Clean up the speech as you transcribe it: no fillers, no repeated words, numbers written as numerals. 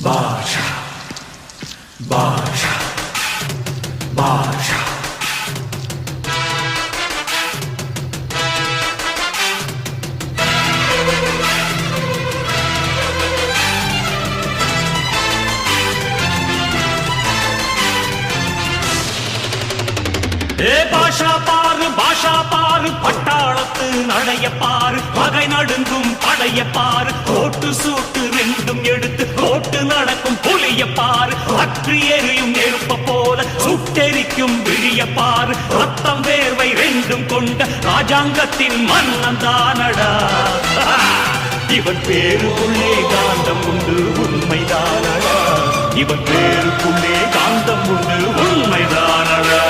பாஷா பாஷா பாஷா பாஷா பாரு பட்டாளத்து நடைய பாரு பகை நடுங்கும் படைய பாரு கோட்டு சூட்டு ரெண்டும் எடுத்து கோட்டு நடக்கும் புலிய பாரு அற்றி எரியும் நெருப்ப போல சுட்டெரிக்கும் விழிய பாரு ரத்தம் வேர்வை ரெண்டும் கொண்ட ராஜாங்கத்தின் மன்னன் தானடா இவன் பேருக்குள்ளே காந்தம் உண்டு உண்மைதானடா இவன் பேருக்குள்ளே காந்தம் உண்டு உண்மைதானடா